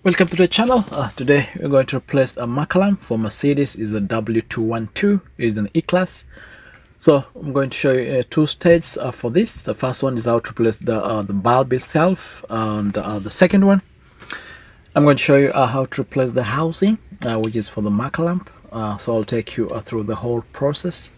Welcome to the channel. Today we're going to replace a mucker lamp for Mercedes. Is a W212. It's an E-Class. So I'm going to show you two stages for this. The first one is how to replace the bulb itself, and the second one I'm going to show you how to replace the housing, which is for the mucker lamp. So I'll take you through the whole process.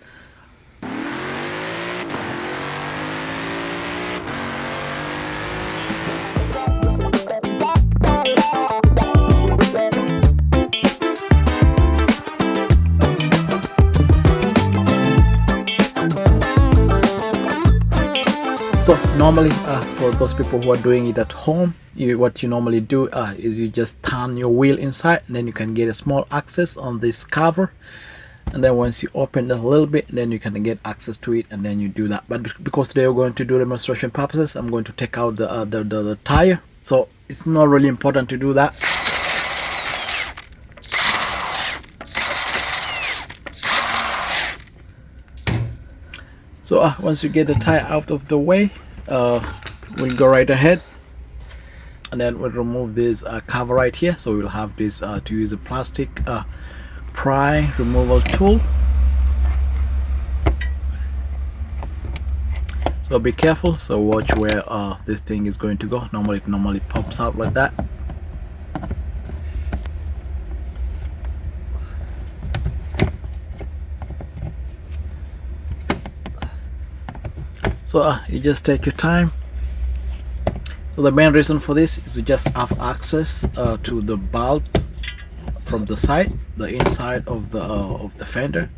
So normally for those people who are doing it at home, what you normally do is you just turn your wheel inside, and then you can get a small access on this cover, and then once you open it a little bit, then you can get access to it, and then you do that. But because today we're going to do demonstration purposes, I'm going to take out the tire, so it's not really important to do that. So once you get the tire out of the way, we'll go right ahead, and then we'll remove this cover right here. So we'll have this to use a plastic pry removal tool. So be careful, so watch where this thing is going to go. It normally pops out like that. So you just take your time. So the main reason for this is to just have access to the bulb from the side, the inside of the fender.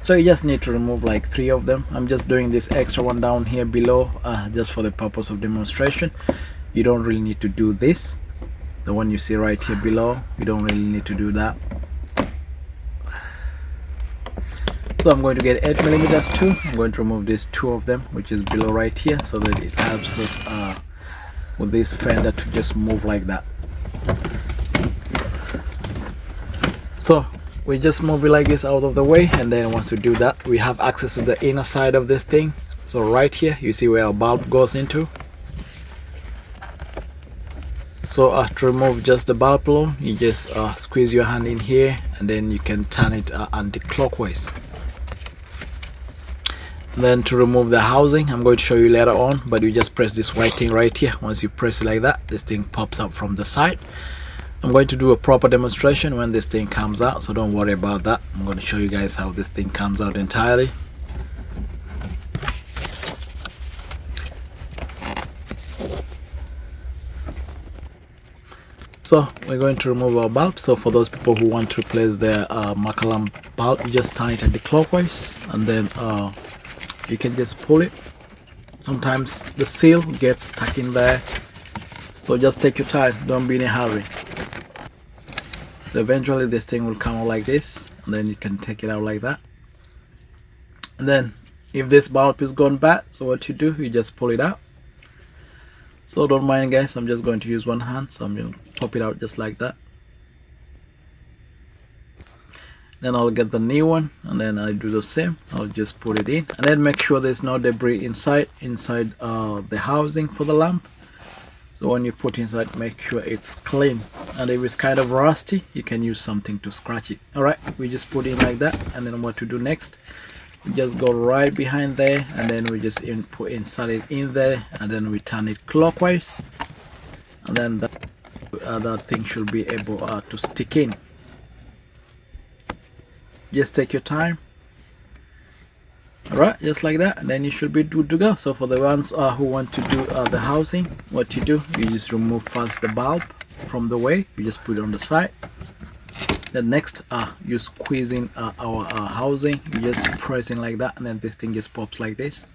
So you just need to remove like 3 of them. I'm just doing this extra one down here below just for the purpose of demonstration. You don't really need to do this. The one you see right here below, you don't really need to do that. So I'm going to get 8mm too. I'm going to remove these 2 of them, which is below right here, so that it helps us with this fender to just move like that. So we just move it like this out of the way, and then once we do that, we have access to the inner side of this thing. So right here you see where our bulb goes into. So to remove just the bulb alone, you just squeeze your hand in here, and then you can turn it anti-clockwise. Then to remove the housing, I'm going to show you later on, but you just press this white thing right here. Once you press it like that, this thing pops up from the side. I'm going to do a proper demonstration when this thing comes out, so don't worry about that. I'm going to show you guys how this thing comes out entirely. So we're going to remove our bulb. So for those people who want to replace their mucker lamp bulb, you just turn it anti-clockwise, and then you can just pull it. Sometimes the seal gets stuck in there, so just take your time, don't be in a hurry. So eventually this thing will come out like this, and then you can take it out like that. And then if this bulb is gone bad, so what you do, you just pull it out. So don't mind guys, I'm just going to use one hand, so I'm going to pop it out just like that. Then I'll get the new one, and then I do the same. I'll just put it in, and then make sure there's no debris inside the housing for the lamp. So when you put inside, make sure it's clean, and if it's kind of rusty, you can use something to scratch it. Alright, we just put it in like that, and then what to do next, we just go right behind there, and then we just insert it in there, and then we turn it clockwise, and then that thing should be able to stick in. Just take your time. Alright, just like that, and then you should be good to go. So for the ones who want to do the housing, what you do, you just remove first the bulb from the way, you just put it on the side. Then next you squeeze in our housing, you just press in like that, and then this thing just pops like this.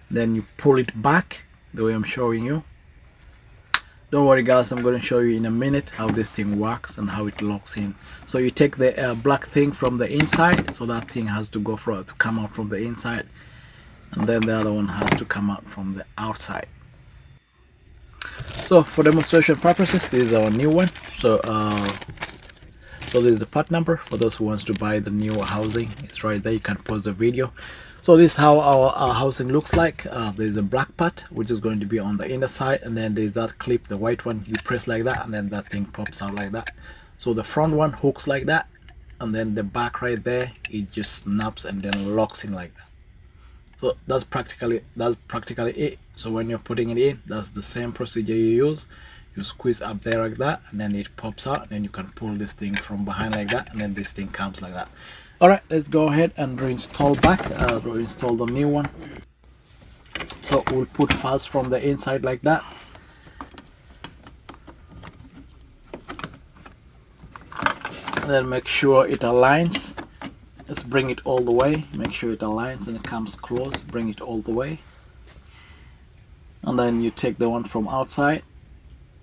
Then you pull it back the way I'm showing you. Don't worry guys, I'm going to show you in a minute how this thing works and how it locks in. So you take the black thing from the inside, so that thing has to come out from the inside, and then the other one has to come out from the outside. So for demonstration purposes, this is our new one. So this is the part number for those who wants to buy the new housing. It's right there. You can pause the video. So this is how our housing looks like. There's a black part which is going to be on the inner side, and then there's that clip, the white one, you press like that and then that thing pops out like that. So the front one hooks like that, and then the back right there, it just snaps and then locks in like that. So that's practically it. So when you're putting it in, that's the same procedure you use. You squeeze up there like that, and then it pops out, and then you can pull this thing from behind like that, and then this thing comes like that. All right, let's go ahead and reinstall back, reinstall the new one. So we'll put first from the inside like that. And then make sure it aligns. Let's bring it all the way, make sure it aligns and it comes close, bring it all the way. And then you take the one from outside.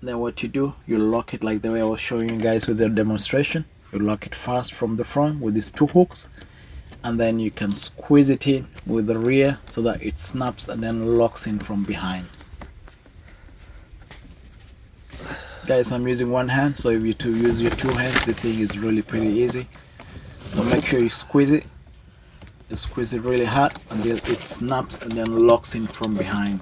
Then what you do, you lock it like the way I was showing you guys with the demonstration. You lock it first from the front with these two hooks, and then you can squeeze it in with the rear so that it snaps and then locks in from behind. Guys, I'm using one hand, so if you use your two hands, this thing is really pretty easy. So make sure you squeeze it. You squeeze it really hard until it snaps and then locks in from behind.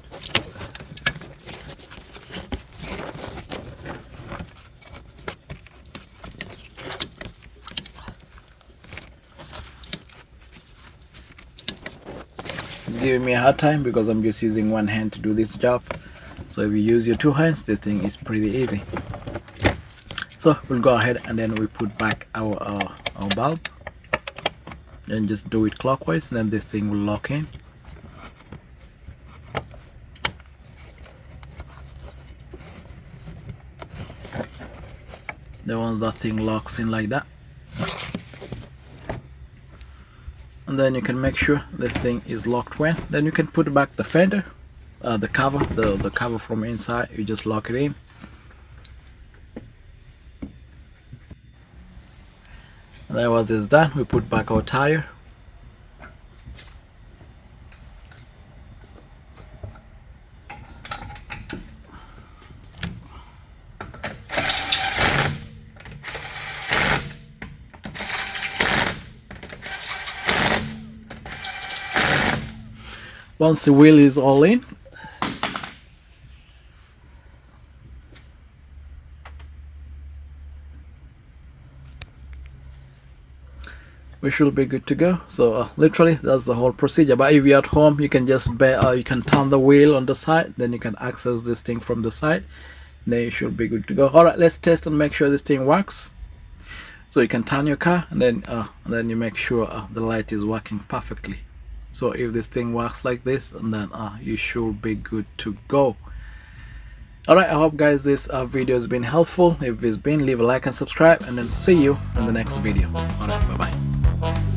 It's giving me a hard time because I'm just using one hand to do this job. So if you use your two hands, this thing is pretty easy. So we'll go ahead and then we put back our bulb. Then just do it clockwise, and then this thing will lock in. Then once that thing locks in like that, and then you can make sure this thing is locked when. Then you can put back the fender, the cover, the cover from inside. You just lock it in. And then once it's done, we put back our tire. Once the wheel is all in, we should be good to go. So literally that's the whole procedure. But if you're at home, you can just you can turn the wheel on the side, then you can access this thing from the side. Then you should be good to go. All right, let's test and make sure this thing works. So you can turn your car, and then you make sure the light is working perfectly. So if this thing works like this, and then you should be good to go. Alright, I hope guys this video has been helpful. If it's been, leave a like and subscribe, and then see you in the next video. Alright, bye bye.